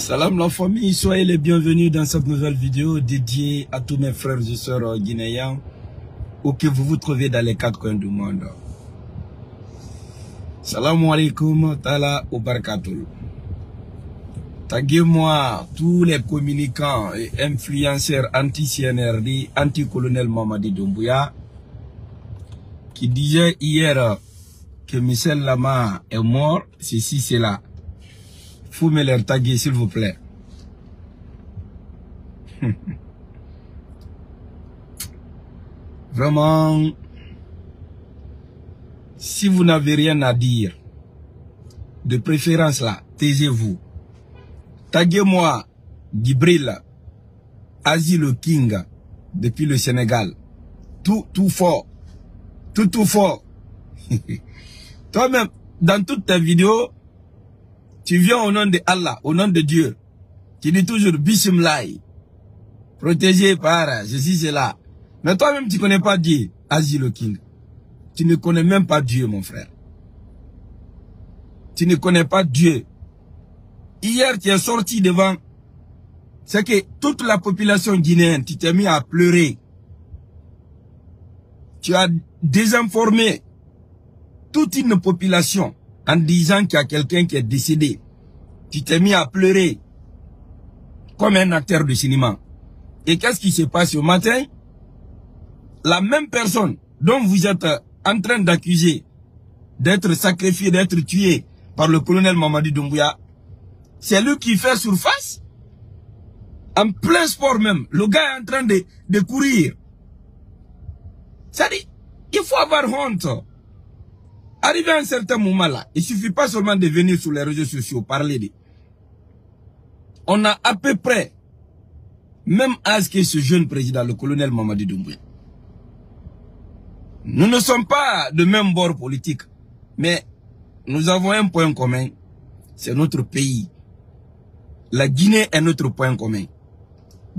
Salam la famille, soyez les bienvenus dans cette nouvelle vidéo dédiée à tous mes frères et sœurs guinéens où que vous vous trouvez dans les quatre coins du monde. Salam alaikum ta'ala wa barakatuh. Taguez-moi tous les communicants et influenceurs anti-CNRD, anti-colonel Mamadi Doumbouya qui disaient hier que Michel Lama est mort, ceci, cela. Faut me les taguer s'il vous plaît. Vraiment, si vous n'avez rien à dire, de préférence là, taisez-vous. Taguez-moi Gibril, Azi le King, depuis le Sénégal. Tout fort. Tout fort. Toi-même, dans toutes tes vidéos, tu viens au nom de Allah, au nom de Dieu. Tu dis toujours Bismillah, protégé par ceci, cela. Mais toi-même, tu ne connais pas Dieu, Azi le King. Tu ne connais même pas Dieu, mon frère. Tu ne connais pas Dieu. Hier, tu es sorti devant. C'est que toute la population guinéenne, tu t'es mis à pleurer. Tu as désinformé toute une population en disant qu'il y a quelqu'un qui est décédé. Tu t'es mis à pleurer comme un acteur de cinéma. Et qu'est-ce qui se passe au matin? La même personne dont vous êtes en train d'accuser d'être sacrifié, d'être tué par le colonel Mamadi Doumbouya, c'est lui qui fait surface. En plein sport même, le gars est en train de courir. Ça dit, il faut avoir honte. Arrivé à un certain moment là, il suffit pas seulement de venir sur les réseaux sociaux parler de. On a à peu près même âge que ce jeune président, le colonel Mamadi Doumbouya. Nous ne sommes pas de même bord politique, mais nous avons un point commun, c'est notre pays. La Guinée est notre point commun.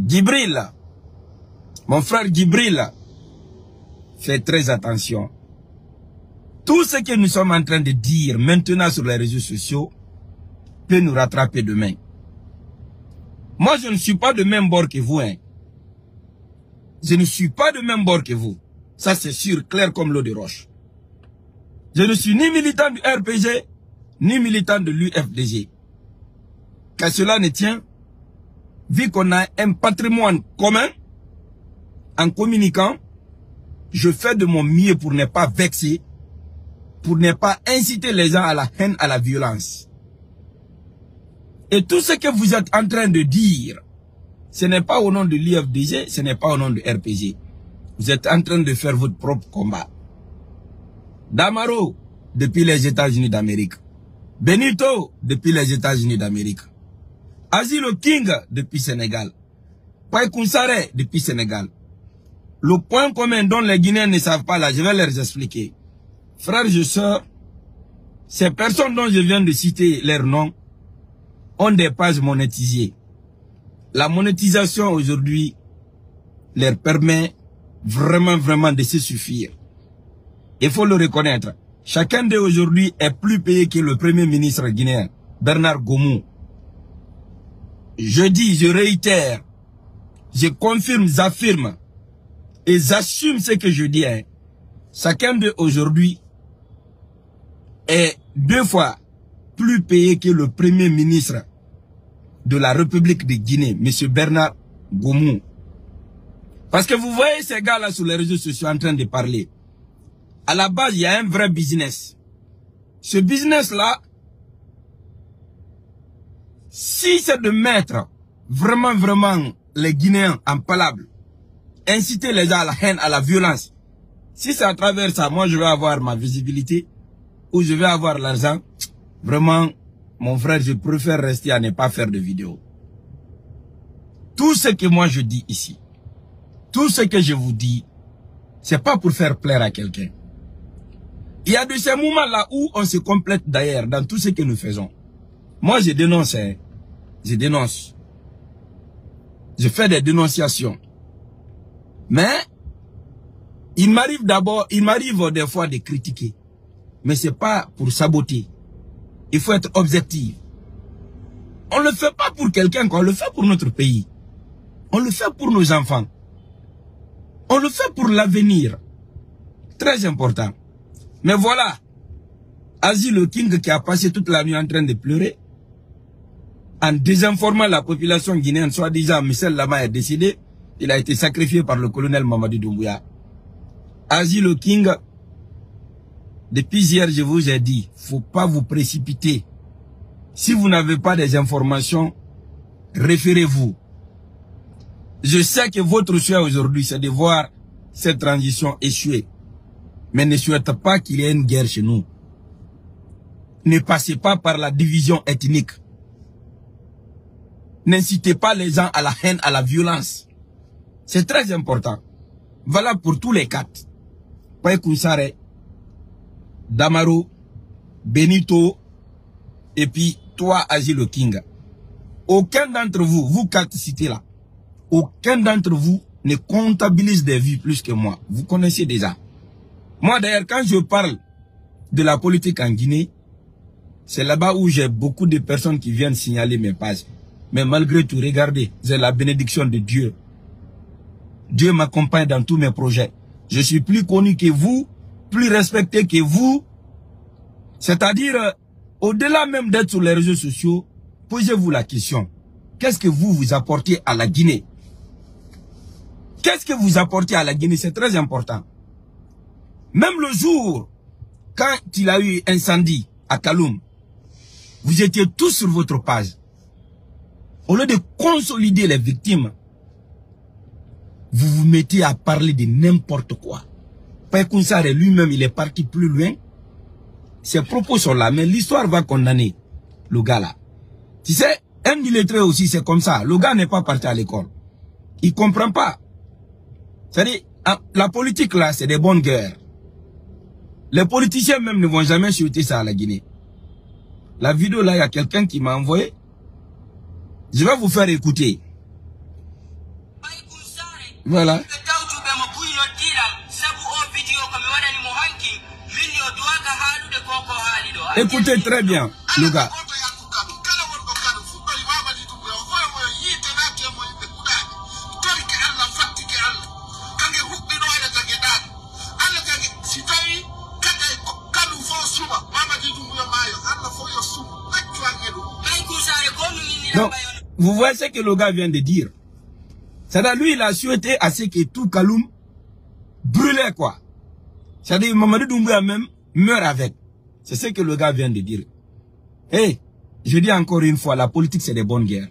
Gibril, mon frère Gibril, fais très attention. Tout ce que nous sommes en train de dire maintenant sur les réseaux sociaux peut nous rattraper demain. Moi, je ne suis pas de même bord que vous. Hein. Je ne suis pas de même bord que vous. Ça, c'est sûr, clair comme l'eau de roche. Je ne suis ni militant du RPG, ni militant de l'UFDG. Qu'à cela ne tient, vu qu'on a un patrimoine commun, en communiquant, je fais de mon mieux pour ne pas vexer, pour ne pas inciter les gens à la haine, à la violence. Et tout ce que vous êtes en train de dire, ce n'est pas au nom de l'UFDG, ce n'est pas au nom de RPG. Vous êtes en train de faire votre propre combat. Damaro, depuis les États-Unis d'Amérique. Benito, depuis les États-Unis d'Amérique. Azilo King, depuis Sénégal. Païkounsare, depuis Sénégal. Le point commun dont les Guinéens ne savent pas là, je vais leur expliquer. Frères et sœurs, ces personnes dont je viens de citer leurs noms ont des pages monétisées. La monétisation aujourd'hui leur permet vraiment de se suffire. Il faut le reconnaître. Chacun d'eux aujourd'hui est plus payé que le premier ministre guinéen, Bernard Gomou. Je dis, je réitère, je confirme, j'affirme et j'assume ce que je dis. Hein. Chacun d'eux aujourd'hui est 2 fois plus payé que le premier ministre de la République de Guinée, M. Bernard Gomou. Parce que vous voyez ces gars-là sur les réseaux sociaux en train de parler. À la base, il y a un vrai business. Ce business-là, si c'est de mettre vraiment les Guinéens en palabre, inciter les gens à la haine, à la violence, si c'est à travers ça, moi je vais avoir ma visibilité, ou je vais avoir l'argent, vraiment, mon frère, je préfère rester à ne pas faire de vidéos. Tout ce que moi je dis ici, tout ce que je vous dis, c'est pas pour faire plaire à quelqu'un. Il y a de ces moments-là où on se complète d'ailleurs dans tout ce que nous faisons. Moi, je dénonce, hein. Je dénonce. Je fais des dénonciations. Mais, il m'arrive des fois de critiquer. Mais c'est pas pour saboter. Il faut être objectif. On ne le fait pas pour quelqu'un, on le fait pour notre pays. On le fait pour nos enfants. On le fait pour l'avenir. Très important. Mais voilà, Azy le King qui a passé toute la nuit en train de pleurer, en désinformant la population guinéenne, soi-disant Michel Lama est décédé, il a été sacrifié par le colonel Mamadou Doumbouya. Azy le King, depuis hier je vous ai dit, faut pas vous précipiter. Si vous n'avez pas des informations, référez-vous. Je sais que votre souhait aujourd'hui, c'est de voir cette transition échouer. Mais ne souhaitez pas qu'il y ait une guerre chez nous. Ne passez pas par la division ethnique. N'incitez pas les gens à la haine, à la violence. C'est très important. Voilà pour tous les quatre. Paye Kounsare, Damaro, Benito, et puis toi, Azy le King. Aucun d'entre vous, vous quatre cités là, aucun d'entre vous ne comptabilise des vies plus que moi. Vous connaissez déjà. Moi d'ailleurs, quand je parle de la politique en Guinée, c'est là-bas où j'ai beaucoup de personnes qui viennent signaler mes pages. Mais malgré tout, regardez, c'est la bénédiction de Dieu. Dieu m'accompagne dans tous mes projets. Je suis plus connu que vous, plus respecté que vous. C'est-à-dire, au-delà même d'être sur les réseaux sociaux, posez-vous la question. Qu'est-ce que vous apportez à la Guinée? Qu'est-ce que vous apportez à la Guinée? C'est très important. Même le jour, quand il a eu incendie à Kaloum, vous étiez tous sur votre page. Au lieu de consolider les victimes, vous vous mettez à parler de n'importe quoi. Paye Kounsare lui-même, il est parti plus loin. Ses propos sont là, mais l'histoire va condamner le gars là. Tu sais, un illettré aussi, c'est comme ça. Le gars n'est pas parti à l'école. Il comprend pas. C'est-à-dire, la politique là, c'est des bonnes guerres. Les politiciens même ne vont jamais souhaiter ça à la Guinée. La vidéo là, il y a quelqu'un qui m'a envoyé. Je vais vous faire écouter. Voilà. Écoutez très bien, le gars. Donc, vous voyez ce que le gars vient de dire. C'est-à-dire, lui, il a souhaité à ce que tout Kaloum brûlait, quoi. C'est-à-dire, Mamadou Doumbouya même meurt avec. C'est ce que le gars vient de dire. Et, je dis encore une fois, la politique, c'est des bonnes guerres.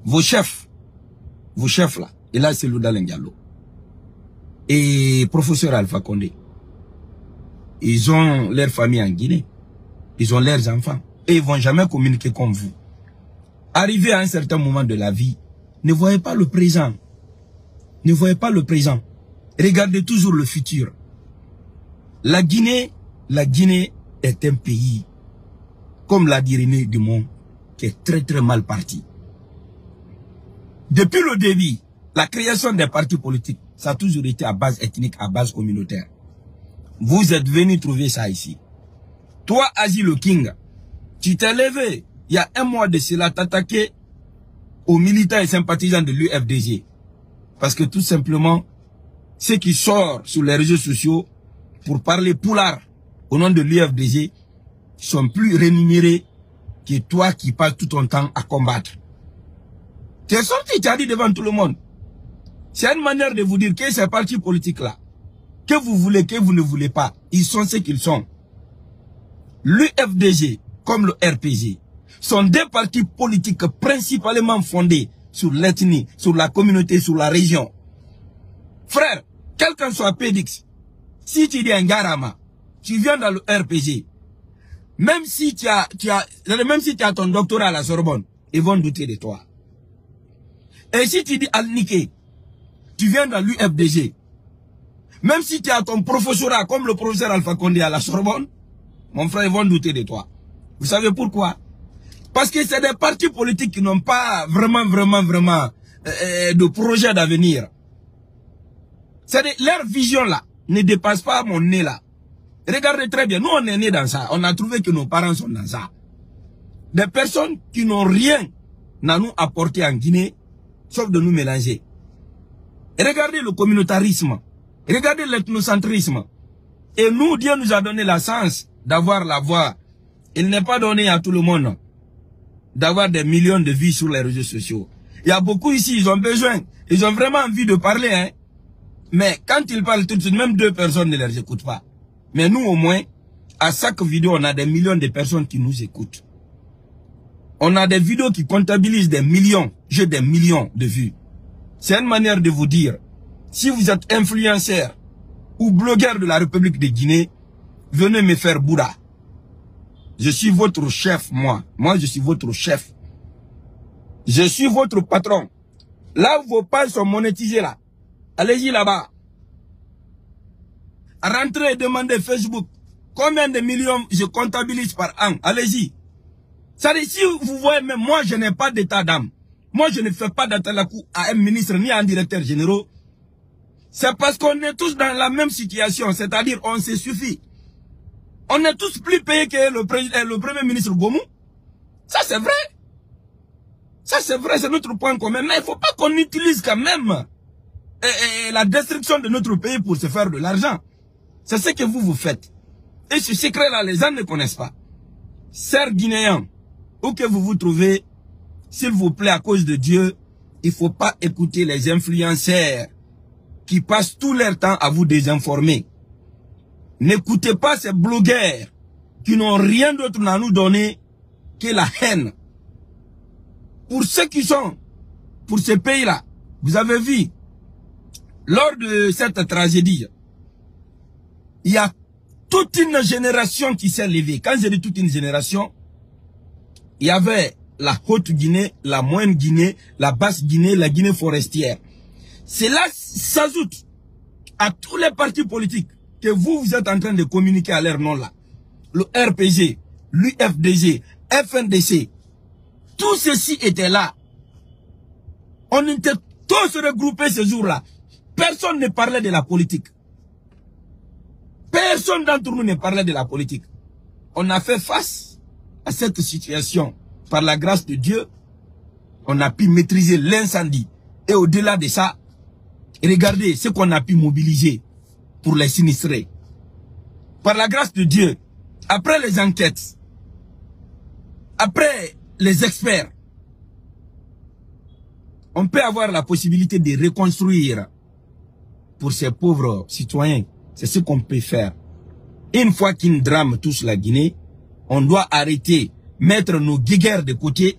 Vos chefs là, et là, c'est Louda Lendialo. Et professeur Alpha Condé. Ils ont leur famille en Guinée. Ils ont leurs enfants. Et ils vont jamais communiquer comme vous. Arrivé à un certain moment de la vie, ne voyez pas le présent. Ne voyez pas le présent. Regardez toujours le futur. La Guinée est un pays, comme l'a dit René Dumont, qui est très très mal parti. Depuis le début, la création des partis politiques, ça a toujours été à base ethnique, à base communautaire. Vous êtes venus trouver ça ici. Toi, Azy le King, tu t'es levé, il y a un mois de cela, t'attaquer aux militants et sympathisants de l'UFDG. Parce que tout simplement, ceux qui sortent sur les réseaux sociaux pour parler poulard au nom de l'UFDG sont plus rémunérés que toi qui passes tout ton temps à combattre. Tu es sorti, tu as dit devant tout le monde. C'est une manière de vous dire que ces partis politiques-là, que vous voulez, que vous ne voulez pas, ils sont ce qu'ils sont. L'UFDG, comme le RPG, sont des partis politiques principalement fondés sur l'ethnie, sur la communauté, sur la région. Frère, quel qu'en soit Pédix, si tu dis un Garama, tu viens dans le RPG, même si tu as ton doctorat à la Sorbonne, ils vont douter de toi. Et si tu dis Al-Nike, tu viens dans l'UFDG, même si tu as ton professorat comme le professeur Alpha Condé à la Sorbonne, mon frère, ils vont douter de toi. Vous savez pourquoi? Parce que c'est des partis politiques qui n'ont pas vraiment de projet d'avenir. Leur vision là ne dépasse pas mon nez là. Regardez très bien, nous on est nés dans ça. On a trouvé que nos parents sont dans ça. Des personnes qui n'ont rien à nous apporter en Guinée, sauf de nous mélanger. Et regardez le communautarisme. Regardez l'ethnocentrisme. Et nous, Dieu nous a donné la chance d'avoir la voix. Il n'est pas donné à tout le monde d'avoir des millions de vues sur les réseaux sociaux. Il y a beaucoup ici, ils ont besoin, ils ont vraiment envie de parler, hein. Mais quand ils parlent tout de suite, même 2 personnes ne les écoutent pas. Mais nous, au moins, à chaque vidéo, on a des millions de personnes qui nous écoutent. On a des vidéos qui comptabilisent des millions, j'ai des millions de vues. C'est une manière de vous dire, si vous êtes influenceur ou blogueur de la République de Guinée, venez me faire Bouddha. Je suis votre chef, moi. Moi, je suis votre chef. Je suis votre patron. Là où vos pages sont monétisées, là, allez-y là-bas. Rentrez et demandez Facebook. Combien de millions je comptabilise par an? Allez-y. Ça dit, si vous voyez, même moi, je n'ai pas d'état d'âme. Moi, je ne fais pas d'attalakou à un ministre ni à un directeur général. C'est parce qu'on est tous dans la même situation. C'est-à-dire, on se suffit. On est tous plus payés que le premier ministre Gomou. Ça, c'est vrai. Ça, c'est vrai, c'est notre point commun. Mais il ne faut pas qu'on utilise quand même la destruction de notre pays pour se faire de l'argent. C'est ce que vous faites. Et ce secret-là, les gens ne connaissent pas. Chers Guinéens, où que vous vous trouvez, s'il vous plaît, à cause de Dieu, il ne faut pas écouter les influenceurs qui passent tout leur temps à vous désinformer. N'écoutez pas ces blogueurs qui n'ont rien d'autre à nous donner que la haine. Pour ceux qui sont pour ces pays-là, vous avez vu, lors de cette tragédie, il y a toute une génération qui s'est levée. Quand je dis toute une génération, il y avait la Haute Guinée, la Moyenne Guinée, la Basse Guinée, la Guinée forestière. Cela s'ajoute à tous les partis politiques que vous êtes en train de communiquer à leur nom là. Le RPG, l'UFDG, FNDC, tout ceci était là. On était tous regroupés ce jour-là. Personne ne parlait de la politique. Personne d'entre nous ne parlait de la politique. On a fait face à cette situation. Par la grâce de Dieu, on a pu maîtriser l'incendie. Et au-delà de ça, regardez ce qu'on a pu mobiliser pour les sinistrés. Par la grâce de Dieu, après les enquêtes, après les experts, on peut avoir la possibilité de reconstruire pour ces pauvres citoyens. C'est ce qu'on peut faire. Une fois qu'un drame touche la Guinée, on doit arrêter, mettre nos guéguerres de côté,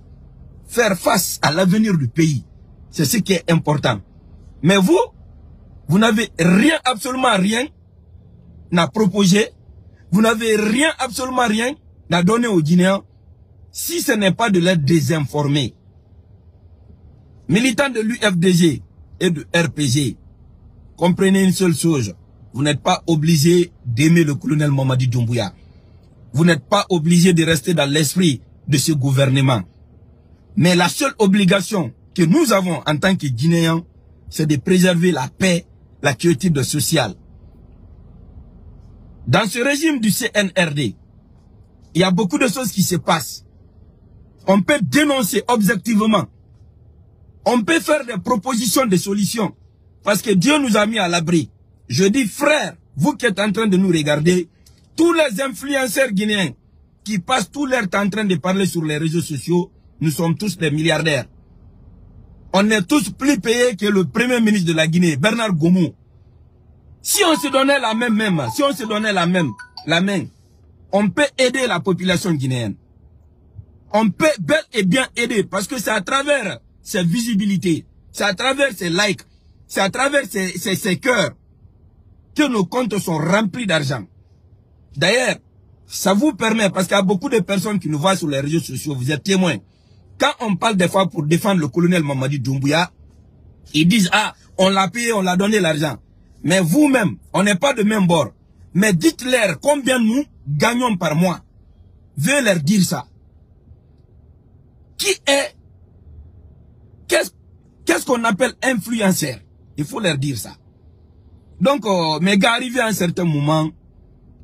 faire face à l'avenir du pays. C'est ce qui est important. Mais vous n'avez rien, absolument rien à proposer. Vous n'avez rien, absolument rien à donner aux Guinéens si ce n'est pas de les désinformer. Militants de l'UFDG et de RPG, comprenez une seule chose. Vous n'êtes pas obligé d'aimer le colonel Mamadi Doumbouya. Vous n'êtes pas obligé de rester dans l'esprit de ce gouvernement. Mais la seule obligation que nous avons en tant que Guinéens, c'est de préserver la paix, la quiétude sociale. Dans ce régime du CNRD, il y a beaucoup de choses qui se passent. On peut dénoncer objectivement. On peut faire des propositions de solutions. Parce que Dieu nous a mis à l'abri. Je dis, frères, vous qui êtes en train de nous regarder, tous les influenceurs guinéens qui passent tout leur temps en train de parler sur les réseaux sociaux, nous sommes tous des milliardaires. On est tous plus payés que le premier ministre de la Guinée, Bernard Gomou. Si on se donnait la même, si on se donnait la main, on peut aider la population guinéenne. On peut bel et bien aider parce que c'est à travers ses visibilités, c'est à travers ses likes, c'est à travers ses cœurs que nos comptes sont remplis d'argent. D'ailleurs, ça vous permet, parce qu'il y a beaucoup de personnes qui nous voient sur les réseaux sociaux, vous êtes témoins. Quand on parle des fois pour défendre le colonel Mamadi Doumbouya, ils disent, ah, on l'a payé, on l'a donné l'argent. Mais vous-même, on n'est pas de même bord. Mais dites-leur combien nous gagnons par mois. Veuillez leur dire ça. Qu'est-ce qu'on appelle influenceur? Il faut leur dire ça. Donc, mes gars, arrivé à un certain moment,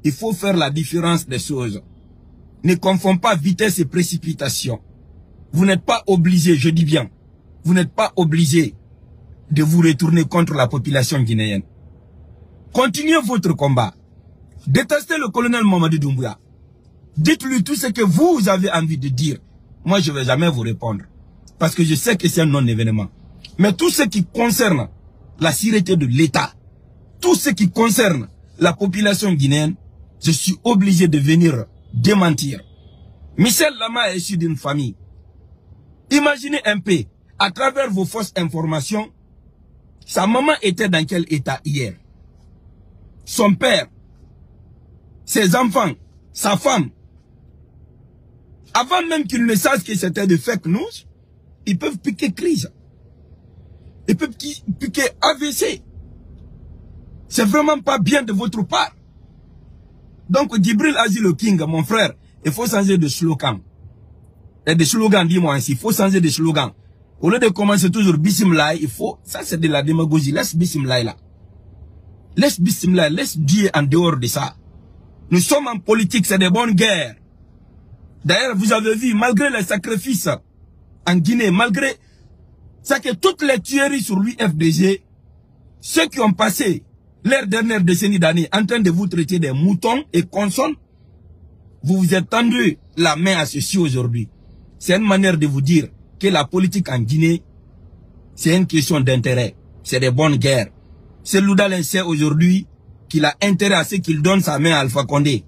il faut faire la différence des choses. ne confond pas vitesse et précipitation. Vous n'êtes pas obligé, je dis bien, vous n'êtes pas obligé de vous retourner contre la population guinéenne. Continuez votre combat. Détestez le colonel Mamadi Doumbouya. Dites-lui tout ce que vous avez envie de dire. Moi, je ne vais jamais vous répondre. Parce que je sais que c'est un non-événement. Mais tout ce qui concerne la sûreté de l'État, tout ce qui concerne la population guinéenne, je suis obligé de venir démentir. Michel Lama est issu d'une famille. Imaginez un peu, à travers vos fausses informations, sa maman était dans quel état hier? Son père, ses enfants, sa femme. Avant même qu'ils ne sachent que c'était de fake news, ils peuvent piquer crise. Ils peuvent piquer AVC. C'est vraiment pas bien de votre part. Donc, Djibril Azilo King, mon frère, il faut changer de slogan. Et de slogan, dis-moi ainsi, il faut changer de slogan. Au lieu de commencer toujours Bismillah, il faut, ça c'est de la démagogie, laisse Bismillah là. Laisse Bismillah, laisse Dieu en dehors de ça. Nous sommes en politique, c'est des bonnes guerres. D'ailleurs, vous avez vu, malgré les sacrifices en Guinée, malgré ça que toutes les tueries sur l'UFDG, ceux qui ont passé leur dernière décennie d'années en train de vous traiter des moutons et consonnes, vous vous êtes tendu la main à ceci aujourd'hui. C'est une manière de vous dire que la politique en Guinée, c'est une question d'intérêt. C'est des bonnes guerres. C'est Loudalen sait aujourd'hui qu'il a intérêt à ce qu'il donne sa main à Alpha Condé.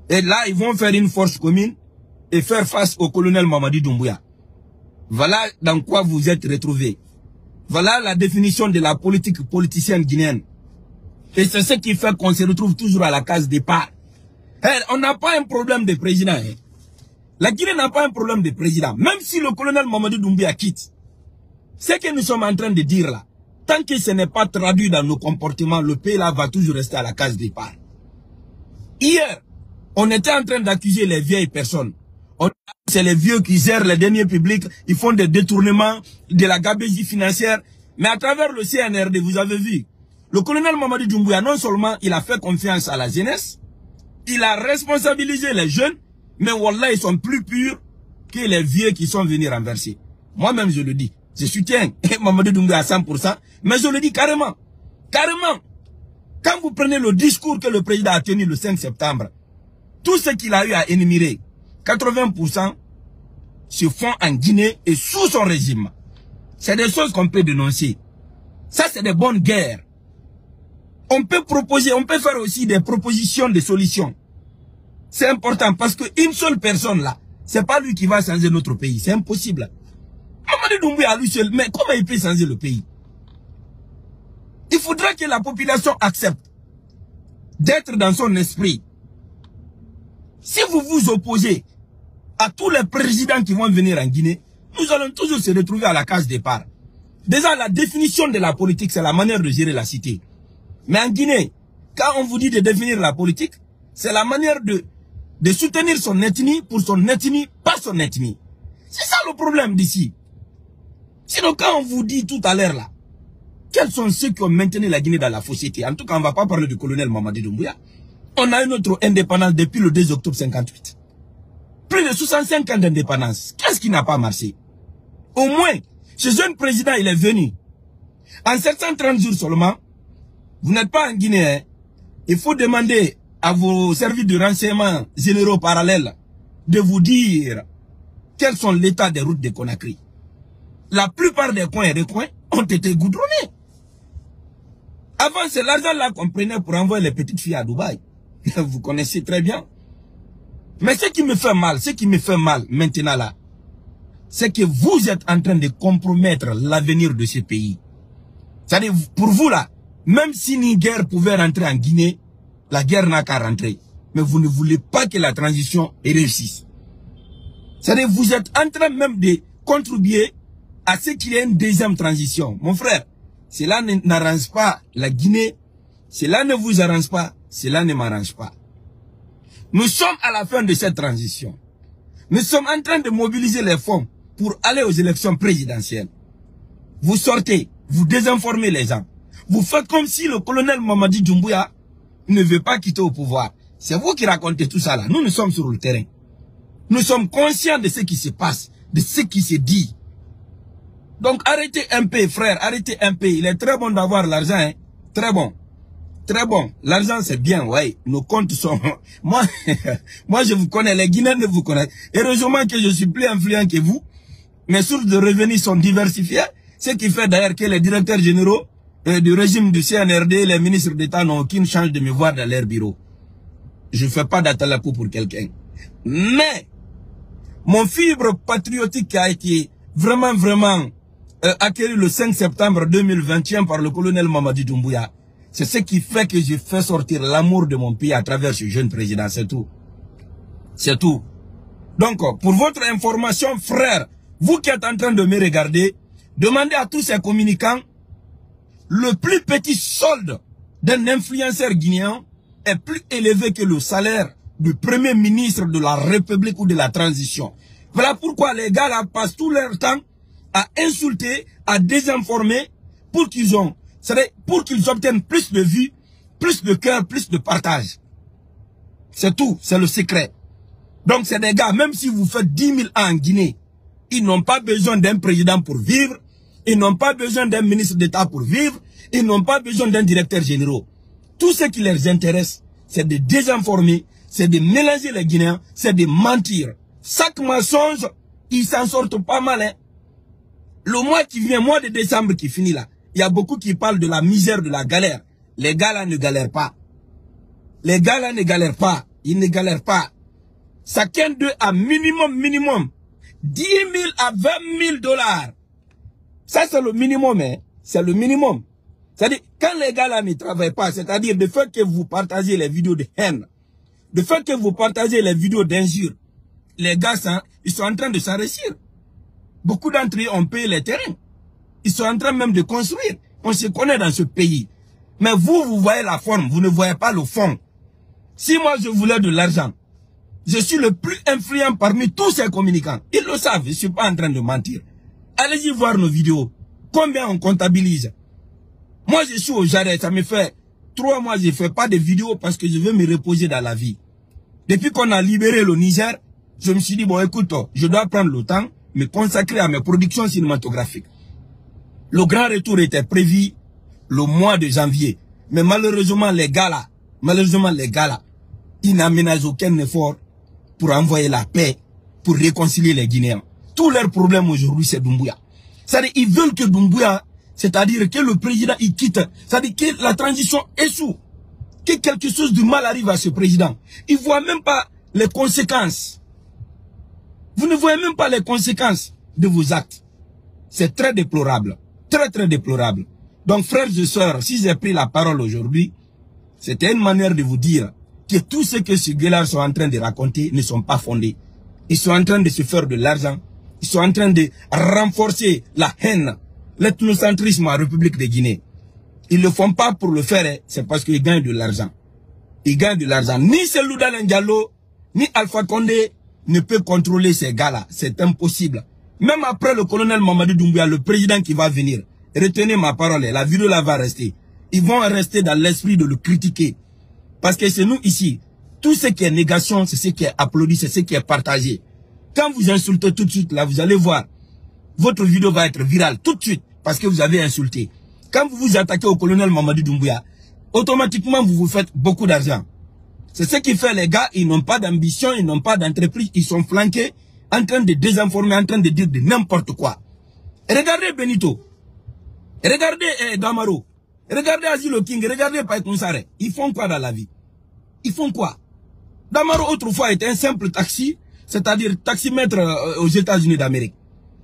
Et là, ils vont faire une force commune et faire face au colonel Mamadi Doumbouya. Voilà dans quoi vous êtes retrouvés. Voilà la définition de la politique politicienne guinéenne. Et c'est ce qui fait qu'on se retrouve toujours à la case départ. On n'a pas un problème de président. La Guinée n'a pas un problème de président. Même si le colonel Mamadi Doumbouya quitte. Ce que nous sommes en train de dire là, tant que ce n'est pas traduit dans nos comportements, le pays là va toujours rester à la case départ. Hier, on était en train d'accuser les vieilles personnes. C'est les vieux qui gèrent les deniers publics, ils font des détournements, de la gabegie financière. Mais à travers le CNRD, vous avez vu, le colonel Mamadi Doumbouya, non seulement il a fait confiance à la jeunesse, il a responsabilisé les jeunes, mais wallah, ils sont plus purs que les vieux qui sont venus renverser. Moi-même, je le dis. Je soutiens Mamadi Doumbouya à 100%, mais je le dis carrément. Carrément. Quand vous prenez le discours que le président a tenu le 5 septembre, tout ce qu'il a eu à énumérer, 80% se font en Guinée et sous son régime. C'est des choses qu'on peut dénoncer. Ça, c'est des bonnes guerres. On peut proposer, on peut faire aussi des propositions de solutions. C'est important parce qu'une seule personne là, c'est pas lui qui va changer notre pays. C'est impossible. Mamadi Doumbouya à lui seul, mais comment il peut changer le pays? Il faudra que la population accepte d'être dans son esprit. Si vous vous opposez à tous les présidents qui vont venir en Guinée, nous allons toujours se retrouver à la case départ. Déjà, la définition de la politique, c'est la manière de gérer la cité. Mais en Guinée, quand on vous dit de définir la politique, c'est la manière de soutenir son ethnie pour son ethnie, pas son ethnie. C'est ça le problème d'ici. Sinon, quand on vous dit tout à l'heure là, quels sont ceux qui ont maintenu la Guinée dans la fausseté? En tout cas, on ne va pas parler du colonel Mamadi Doumbouya. On a eu notre indépendance depuis le 2 octobre 58. Plus de 65 ans d'indépendance. Qu'est-ce qui n'a pas marché? Au moins, ce jeune président, il est venu. En 730 jours seulement, vous n'êtes pas en Guinée. Hein? Il faut demander à vos services de renseignement généraux parallèles de vous dire quels sont l'état des routes de Conakry. La plupart des coins et recoins ont été goudronnés. Avant, c'est l'argent là qu'on prenait pour envoyer les petites filles à Dubaï. Vous connaissez très bien. Mais ce qui me fait mal maintenant là, c'est que vous êtes en train de compromettre l'avenir de ce pays. C'est-à-dire, pour vous là, même si une guerre pouvait rentrer en Guinée, la guerre n'a qu'à rentrer. Mais vous ne voulez pas que la transition réussisse. C'est-à-dire, vous êtes en train même de contribuer à ce qu'il y ait une deuxième transition. Mon frère, cela n'arrange pas la Guinée, cela ne vous arrange pas, cela ne m'arrange pas. Nous sommes à la fin de cette transition. Nous sommes en train de mobiliser les fonds pour aller aux élections présidentielles. Vous sortez, vous désinformez les gens. Vous faites comme si le colonel Mamadi Doumbouya ne veut pas quitter au pouvoir. C'est vous qui racontez tout ça là. Nous sommes sur le terrain. Nous sommes conscients de ce qui se passe, de ce qui se dit. Donc arrêtez un peu, frère, arrêtez un peu. Il est très bon d'avoir l'argent, hein. Très bon. Très bon. L'argent, c'est bien, ouais. Nos comptes sont... moi, je vous connais. Les Guinéens ne vous connaissent. Heureusement que je suis plus influent que vous. Mes sources de revenus sont diversifiées. Ce qui fait d'ailleurs que les directeurs généraux du régime du CNRD, les ministres d'État n'ont aucune chance de me voir dans leur bureau. Je ne fais pas d'atalapou pour quelqu'un. Mais, mon fibre patriotique qui a été vraiment acquéri le 5 septembre 2021 par le colonel Mamadi Doumbouya, c'est ce qui fait que je fais sortir l'amour de mon pays à travers ce jeune président, c'est tout. C'est tout. Donc, pour votre information, frère, vous qui êtes en train de me regarder, demandez à tous ces communicants, le plus petit solde d'un influenceur guinéen est plus élevé que le salaire du premier ministre de la République ou de la transition. Voilà pourquoi les gars là passent tout leur temps à insulter, à désinformer pour qu'ils obtiennent plus de vues, plus de cœur, plus de partage. C'est tout, c'est le secret. Donc c'est des gars, même si vous faites 10 000 ans en Guinée, ils n'ont pas besoin d'un président pour vivre, ils n'ont pas besoin d'un ministre d'État pour vivre, ils n'ont pas besoin d'un directeur général. Tout ce qui les intéresse, c'est de désinformer, c'est de mélanger les Guinéens, c'est de mentir. Chaque mensonge, ils s'en sortent pas mal, hein. Le mois qui vient, mois de décembre qui finit là, il y a beaucoup qui parlent de la misère, de la galère. Les gars là ne galèrent pas. Les gars là ne galèrent pas. Ils ne galèrent pas. Chacun d'eux a minimum 10 000 à 20 000 dollars. Ça c'est le minimum, hein. C'est le minimum. C'est-à-dire, quand les gars là ne travaillent pas, c'est-à-dire le fait que vous partagez les vidéos de haine, le fait que vous partagez les vidéos d'injures, les gars, ils sont en train de s'enrichir. Beaucoup d'entre eux ont payé les terrains. Ils sont en train même de construire. On se connaît dans ce pays. Mais vous voyez la forme, vous ne voyez pas le fond. Si moi je voulais de l'argent, je suis le plus influent parmi tous ces communicants. Ils le savent, je ne suis pas en train de mentir. Allez-y voir nos vidéos. Combien on comptabilise? Moi je suis au Jarret, ça me fait 3 mois, je ne fais pas de vidéos parce que je veux me reposer dans la vie. Depuis qu'on a libéré le Niger, je me suis dit, bon écoute, je dois prendre le temps, me consacrer à mes productions cinématographiques. Le grand retour était prévu le mois de janvier. Mais malheureusement, les gars là, ils n'aménagent aucun effort pour envoyer la paix, pour réconcilier les Guinéens. Tous leurs problèmes aujourd'hui, c'est Doumbouya. C'est-à-dire, ils veulent que Doumbouya, c'est-à-dire que le président, il quitte. C'est-à-dire que la transition échoue. Que quelque chose de mal arrive à ce président. Ils ne voient même pas les conséquences. Vous ne voyez même pas les conséquences de vos actes. C'est très déplorable. Très déplorable. Donc frères et sœurs, si j'ai pris la parole aujourd'hui, c'était une manière de vous dire que tout ce que ces gars-là sont en train de raconter ne sont pas fondés. Ils sont en train de se faire de l'argent. Ils sont en train de renforcer la haine, l'ethnocentrisme en République de Guinée. Ils ne le font pas pour le faire, c'est parce qu'ils gagnent de l'argent. Ils gagnent de l'argent. Ni Selouda Diallo, ni Alpha Condé ne peut contrôler ces gars-là. C'est impossible. Même après le colonel Mamadi Doumbouya, le président qui va venir, retenez ma parole, la vidéo là va rester. Ils vont rester dans l'esprit de le critiquer. Parce que c'est nous ici. Tout ce qui est négation, c'est ce qui est applaudi, c'est ce qui est partagé. Quand vous insultez tout de suite, là, vous allez voir, votre vidéo va être virale tout de suite parce que vous avez insulté. Quand vous vous attaquez au colonel Mamadi Doumbouya, automatiquement, vous vous faites beaucoup d'argent. C'est ce qui fait les gars, ils n'ont pas d'ambition, ils n'ont pas d'entreprise, ils sont flanqués, en train de désinformer, en train de dire de n'importe quoi. Regardez Benito, regardez Damaro, regardez Asilo King, regardez Paï Kounsare. Ils font quoi dans la vie? Ils font quoi? Damaro autrefois était un simple taxi, c'est-à-dire taximètre aux États-Unis d'Amérique.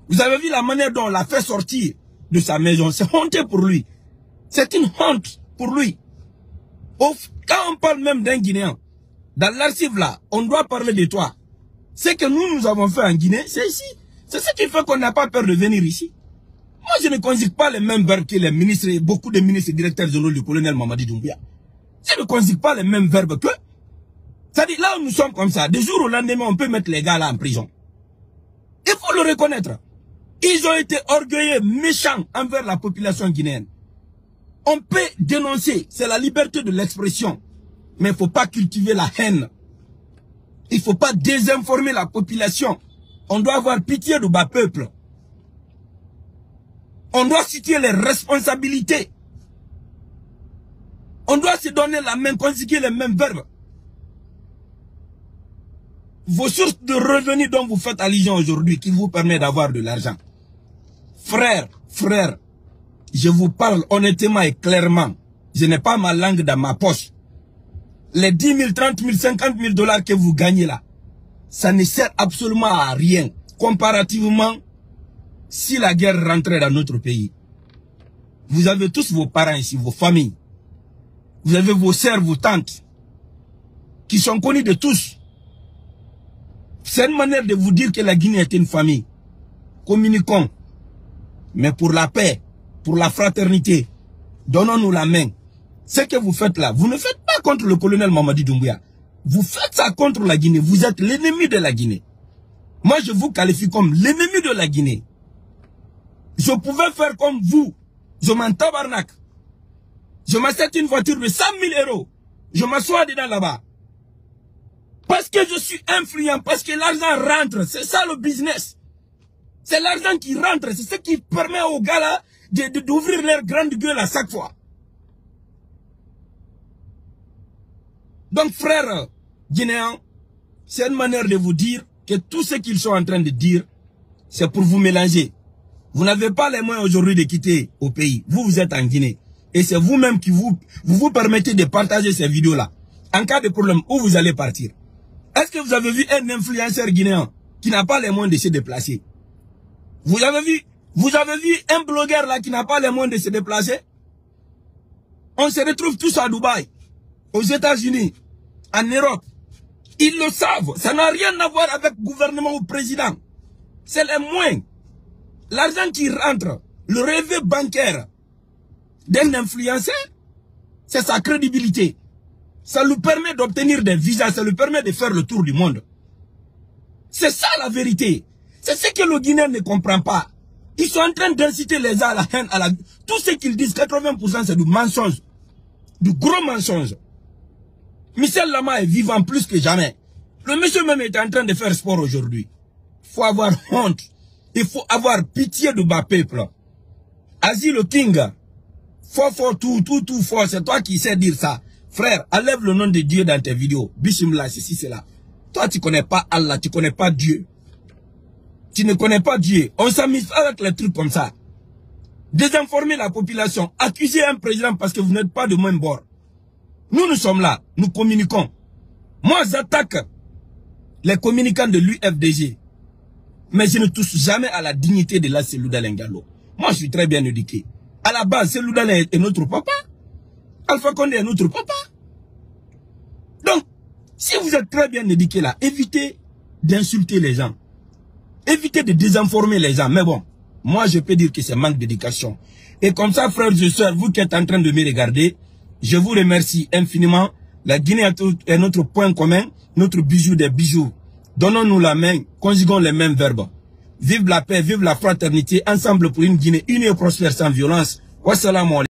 Vous avez vu la manière dont on l'a fait sortir de sa maison? C'est honteux pour lui. C'est une honte pour lui. Quand on parle même d'un Guinéen, dans l'archive là, on doit parler de toi. Ce que nous avons fait en Guinée, c'est ici. C'est ce qui fait qu'on n'a pas peur de venir ici. Moi, je ne conjugue pas les mêmes verbes que les ministres, et beaucoup de ministres et directeurs généraux du colonel Mamadi Doumbouya. Je ne conjugue pas les mêmes verbes que. C'est-à-dire, là où nous sommes comme ça, de jour au lendemain, on peut mettre les gars là en prison. Il faut le reconnaître. Ils ont été orgueilleux, méchants envers la population guinéenne. On peut dénoncer, c'est la liberté de l'expression. Mais il ne faut pas cultiver la haine. Il ne faut pas désinformer la population. On doit avoir pitié du bas peuple. On doit situer les responsabilités. On doit se donner la main, conjuguer les mêmes verbes. Vos sources de revenus dont vous faites allusion aujourd'hui, qui vous permettent d'avoir de l'argent. Frère, je vous parle honnêtement et clairement. Je n'ai pas ma langue dans ma poche. Les 10 000, 30 000, 50 000 dollars que vous gagnez là, ça ne sert absolument à rien. Comparativement, si la guerre rentrait dans notre pays. Vous avez tous vos parents ici, vos familles. Vous avez vos sœurs, vos tantes, qui sont connues de tous. C'est une manière de vous dire que la Guinée est une famille. Communiquons. Mais pour la paix, pour la fraternité, donnons-nous la main. Ce que vous faites là, vous ne faites pas contre le colonel Mamadi Doumbouya. Vous faites ça contre la Guinée. Vous êtes l'ennemi de la Guinée. Moi, je vous qualifie comme l'ennemi de la Guinée. Je pouvais faire comme vous. Je m'en tabarnak. Je m'achète une voiture de 100 000 euros. Je m'assois dedans là-bas. Parce que je suis influent, parce que l'argent rentre. C'est ça le business. C'est l'argent qui rentre. C'est ce qui permet aux gars là d'ouvrir leur grande gueule à chaque fois. Donc frères guinéens, c'est une manière de vous dire que tout ce qu'ils sont en train de dire, c'est pour vous mélanger. Vous n'avez pas les moyens aujourd'hui de quitter au pays. Vous êtes en Guinée. Et c'est vous-même qui vous permettez de partager ces vidéos-là. En cas de problème, où vous allez partir? Est-ce que vous avez vu un influenceur guinéen qui n'a pas les moyens de se déplacer? Vous avez vu un blogueur là qui n'a pas les moyens de se déplacer? On se retrouve tous à Dubaï, aux États-Unis, en Europe. Ils le savent. Ça n'a rien à voir avec le gouvernement ou le président. C'est les moyens. L'argent qui rentre, le relevé bancaire d'un influenceur, c'est sa crédibilité. Ça lui permet d'obtenir des visas, ça lui permet de faire le tour du monde. C'est ça la vérité. C'est ce que le Guinéen ne comprend pas. Ils sont en train d'inciter les gens à la haine, à la... Tout ce qu'ils disent, 80% c'est du mensonge. Du gros mensonge. Michel Lama est vivant plus que jamais. Le monsieur même est en train de faire sport aujourd'hui. Il faut avoir honte. Il faut avoir pitié du bas peuple. Asie le King. Fort, tout fort. C'est toi qui sais dire ça. Frère, enlève le nom de Dieu dans tes vidéos. Bismillah, ceci, c'est là. Toi, tu connais pas Allah, tu connais pas Dieu. Tu ne connais pas Dieu. On s'amuse avec les trucs comme ça. Désinformer la population. Accuser un président parce que vous n'êtes pas de même bord. Nous sommes là. Nous communiquons. Moi, j'attaque les communicants de l'UFDG. Mais je ne touche jamais à la dignité de la Selouda Lengalo. Moi, je suis très bien éduqué. À la base, Selouda est notre papa. Alpha Condé est notre papa. Donc, si vous êtes très bien éduqué là, évitez d'insulter les gens. Évitez de désinformer les gens. Mais bon, moi, je peux dire que c'est manque d'éducation. Et comme ça, frères et sœurs, vous qui êtes en train de me regarder, je vous remercie infiniment. La Guinée est notre point commun, notre bijou des bijoux. Donnons-nous la main, conjuguons les mêmes verbes. Vive la paix, vive la fraternité, ensemble pour une Guinée unie et prospère sans violence. Wassalamu alaikum.